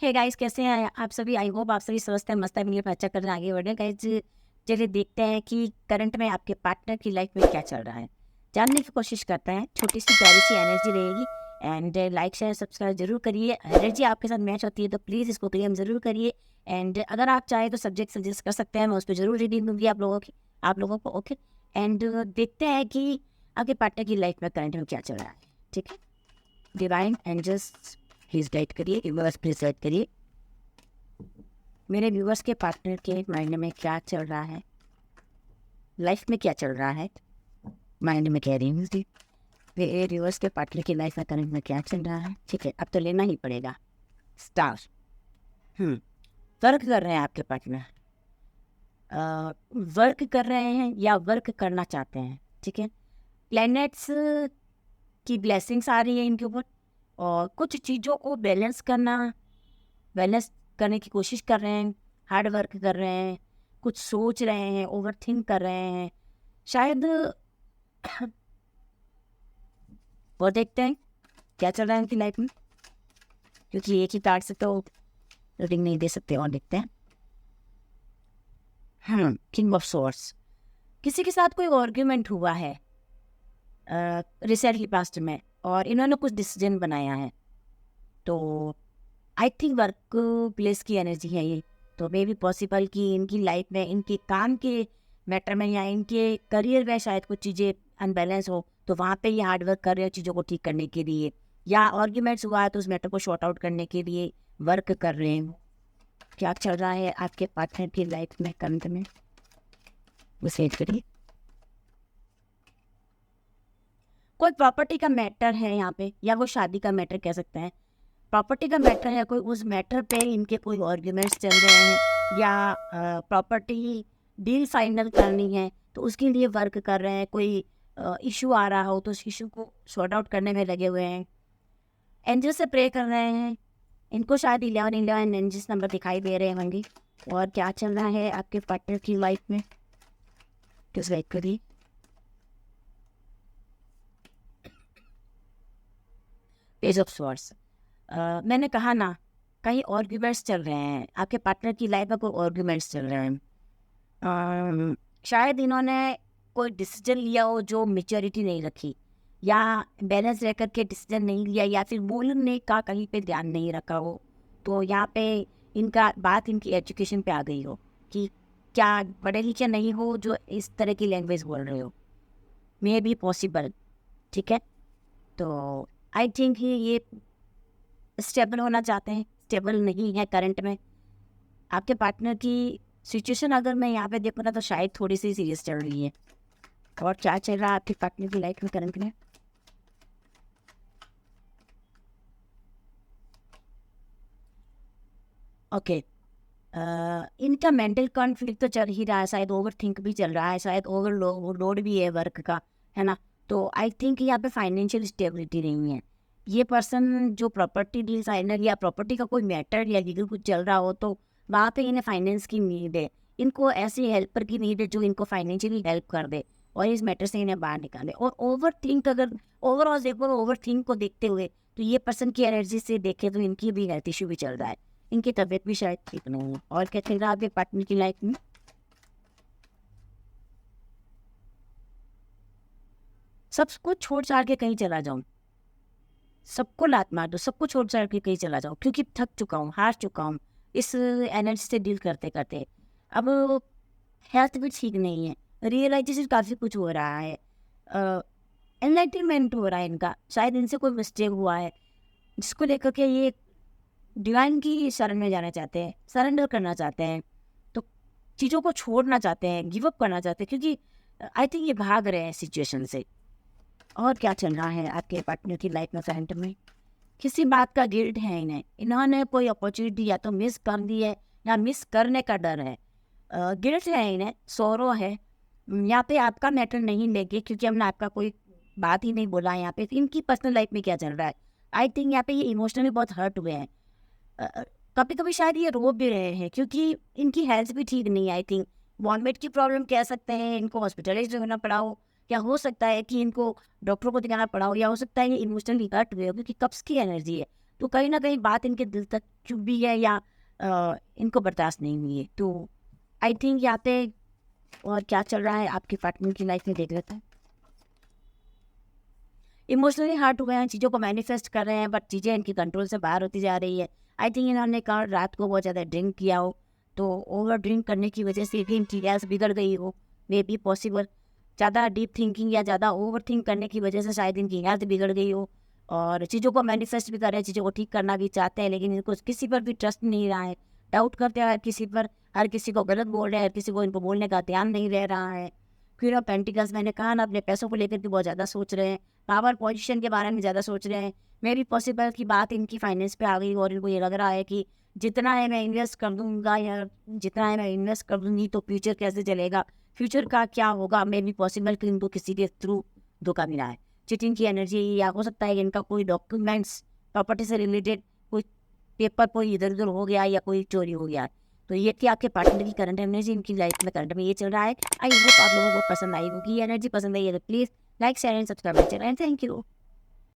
Hey guys, कैसे हैं आप सभी? आई होप आप सभी स्वस्थ हैं, मस्त है, मिलिए अच्छा कर रहे हैं, आगे बढ़ रहे हैं। गाइस, चलिए देखते हैं कि करंट में आपके पार्टनर की लाइफ में क्या चल रहा है। जानने की कोशिश करते हैं। छोटी सी प्यारी सी एनर्जी रहेगी। एंड लाइक शेयर सब्सक्राइब जरूर करिए। एनर्जी आपके साथ मैच होती है तो प्लीज़ इसको क्लेम जरूर करिए। एंड अगर आप चाहें तो सब्जेक्ट सजेस्ट कर सकते हैं, मैं उस पर जरूर रीडिंग दूंगी आप लोगों को। ओके। एंड देखते हैं कि आपके पार्टनर की लाइफ में करंट में क्या चल रहा है। ठीक है। डिवाइन एंजल्स प्लीज गाइड करिए, यूनिवर्स प्लीज गाइड करिए। मेरे व्यूअर्स के पार्टनर के माइंड में क्या चल रहा है, लाइफ में क्या चल रहा है, माइंड में कह रही हूँ जी। मेरे व्यूअर्स के पार्टनर की लाइफ में करंट में क्या चल रहा है। ठीक है, अब तो लेना ही पड़ेगा। स्टार। वर्क कर रहे हैं आपके पार्टनर, वर्क कर रहे हैं या वर्क करना चाहते हैं। ठीक है। प्लैनेट्स की ब्लेसिंग्स आ रही है इनके ऊपर, और कुछ चीज़ों को बैलेंस करने की कोशिश कर रहे हैं, हार्ड वर्क कर रहे हैं, कुछ सोच रहे हैं, ओवर थिंक कर रहे हैं शायद। वो देखते हैं क्या चल रहा है उनकी लाइफ में, क्योंकि एक ही कार्ड से तो रीडिंग नहीं दे सकते। और देखते हैं। King of source. किसी के साथ कोई आर्ग्यूमेंट हुआ है रिसेंटली पास्ट में, और इन्होंने कुछ डिसीजन बनाया है। तो आई थिंक वर्क प्लेस की एनर्जी है ये। तो मे भी पॉसिबल कि इनकी लाइफ में, इनके काम के मैटर में या इनके करियर में शायद कुछ चीज़ें अनबैलेंस हो, तो वहाँ पे ये हार्ड वर्क कर रहे हैं चीज़ों को ठीक करने के लिए, या आर्ग्यूमेंट्स हुआ है तो उस मैटर को शॉर्ट आउट करने के लिए वर्क कर रहे हैं। क्या चल रहा है आपके पार्टनर की लाइफ में करंट में, वो सेट करिए। कोई प्रॉपर्टी का मैटर है यहाँ पे, या वो शादी का मैटर कह सकते हैं। प्रॉपर्टी का मैटर है कोई, उस मैटर पे इनके कोई आर्ग्यूमेंट्स चल रहे हैं, या प्रॉपर्टी डील फाइनल करनी है तो उसके लिए वर्क कर रहे हैं। कोई इशू आ रहा हो तो उस इशू को सॉर्ट आउट करने में लगे हुए हैं। एंजल से प्रे कर रहे हैं। इनको शायद 11 एंजल्स नंबर दिखाई दे रहे होंगे। और क्या चल रहा है आपके पार्टनर की लाइफ में, किस लाइफ करिए। Page of swords. मैंने कहा ना, कहीं आर्ग्यूमेंट्स चल रहे हैं आपके पार्टनर की लाइफ में, कोई आर्ग्यूमेंट्स चल रहे हैं। शायद इन्होंने कोई डिसीजन लिया हो जो मेच्योरिटी नहीं रखी, या बैलेंस रह करके डिसीजन नहीं लिया, या फिर बोलने का कहीं पे ध्यान नहीं रखा हो। तो यहाँ पे इनका बात इनकी एजुकेशन पे आ गई हो कि क्या पढ़े लिखे नहीं हो जो इस तरह की लैंग्वेज बोल रहे हो। May be possible. ठीक है। तो आई थिंक ये स्टेबल होना चाहते हैं, स्टेबल नहीं है करंट में। आपके पार्टनर की सिचुएशन अगर मैं यहाँ पे देखूँ ना, तो शायद थोड़ी सी सीरियस चल रही है। और क्या चल रहा है आपके पार्टनर की लाइफ में करंट में। ओके। इनका मेंटल कॉन्फ्लिक्ट तो चल ही रहा है, शायद ओवर थिंक भी चल रहा है, शायद ओवर लोड भी है वर्क का, है ना। तो आई थिंक यहाँ पे फाइनेंशियल स्टेबिलिटी नहीं है। ये पर्सन जो प्रॉपर्टी डील साइनर या प्रॉपर्टी का कोई मैटर या लीगल कुछ चल रहा हो, तो वहाँ पे इन्हें फाइनेंस की नीड है। इनको ऐसी हेल्पर की नीड है जो इनको फाइनेंशियली हेल्प कर दे और इस मैटर से इन्हें बाहर निकाले। और ओवर थिंक, अगर ओवरऑल देखो, ओवर थिंक को देखते हुए तो ये पर्सन की एनर्जी से देखे तो इनकी भी हेल्थ इशू भी चल रहा है, इनकी तबीयत भी शायद ठीक नहीं है। और क्या चल रहा है आपके पार्टनर की लाइफ में। सबको छोड़ छाड़ के कहीं चला जाऊं, सबको लात मार दो, सबको छोड़ छाड़ के कहीं चला जाऊं, क्योंकि थक चुका हूँ, हार चुका हूँ इस एनर्जी से डील करते करते। अब हेल्थ भी ठीक नहीं है, रियलाइजेशन काफ़ी कुछ हो रहा है, एनलाइटनमेंट हो रहा है इनका। शायद इनसे कोई मिस्टेक हुआ है जिसको लेकर के ये डिवाइन की शरण में जाना चाहते हैं, सरेंडर करना चाहते हैं, तो चीज़ों को छोड़ना चाहते हैं, गिव अप करना चाहते हैं, क्योंकि आई थिंक ये भाग रहे हैं सिचुएशन से। और क्या चल रहा है आपके पार्टनर की लाइफ में करंट में। किसी बात का गिल्ट है इन्हें, इन्होंने कोई अपॉर्चुनिटी या तो मिस कर दी है, या मिस करने का डर है। गिल्ट है इन्हें, सोरो है। यहाँ पे आपका मैटर नहीं लेंगे क्योंकि हमने आपका कोई बात ही नहीं बोला है। यहाँ पे इनकी पर्सनल लाइफ में क्या चल रहा है, आई थिंक यहाँ पे ये इमोशनली बहुत हर्ट हुए हैं। कभी कभी शायद ये रो भी रहे हैं क्योंकि इनकी हेल्थ भी ठीक नहीं है। आई थिंक वॉमिट की प्रॉब्लम कह सकते हैं, इनको हॉस्पिटलाइज होना पड़ा हो, या हो सकता है कि इनको डॉक्टर को दिखाना पड़ा हो, या हो सकता है ये इमोशनली हर्ट हुए हो क्योंकि कब्ज की एनर्जी है। तो कहीं ना कहीं बात इनके दिल तक चुभी है या इनको बर्दाश्त नहीं हुई है। तो आई थिंक यहाँ पे और क्या चल रहा है आपके पार्टनर की लाइफ में देख लेते हैं। इमोशनली हर्ट हुए हैं, चीज़ों को मैनिफेस्ट कर रहे हैं, बट चीज़ें इनकी कंट्रोल से बाहर होती जा रही है। आई थिंक इन्होंने कल रात को बहुत ज़्यादा ड्रिंक किया हो, तो ओवर ड्रिंक करने की वजह से भी इनकी हेल्थ बिगड़ गई हो, मे बी पॉसिबल। ज़्यादा डीप थिंकिंग या ज़्यादा ओवर थिंक करने की वजह से शायद इनकी हेल्थ बिगड़ गई हो, और चीज़ों को मैनिफेस्ट भी कर रहे हैं, चीज़ों को ठीक करना भी चाहते हैं, लेकिन इनको किसी पर भी ट्रस्ट नहीं रहा है। डाउट करते हैं हर किसी पर, हर किसी को गलत बोल रहे हैं, हर किसी को इनको बोलने का ध्यान नहीं रह रहा है। क्वीन ऑफ पेंटिकल्स, मैंने कहा ना, अपने पैसों को लेकर के बहुत ज़्यादा सोच रहे हैं, पावर पोजीशन के बारे में ज़्यादा सोच रहे हैं। मे बी पॉसिबल की बात इनकी फाइनेंस पे आ गई और इनको ये लग रहा है कि जितना है मैं इन्वेस्ट कर दूंगा या जितना है मैं इन्वेस्ट कर दूंगी तो फ्यूचर कैसे चलेगा, फ्यूचर का क्या होगा। मे बी पॉसिबल कि इनको किसी के थ्रू धोखा मिला है, चिटिंग की एनर्जी, या हो सकता है कि इनका कोई डॉक्यूमेंट्स प्रॉपर्टी से रिलेटेड कोई पेपर कोई इधर उधर हो गया या कोई चोरी हो गया। तो ये थी आपके पार्टनर की करंट एनर्जी, इनकी लाइफ में करंट में ये चल रहा है। आई होप आप लोगों को पसंद आई होगी, ये एनर्जी पसंद आई है तो please like share and subscribe my channel and thank you.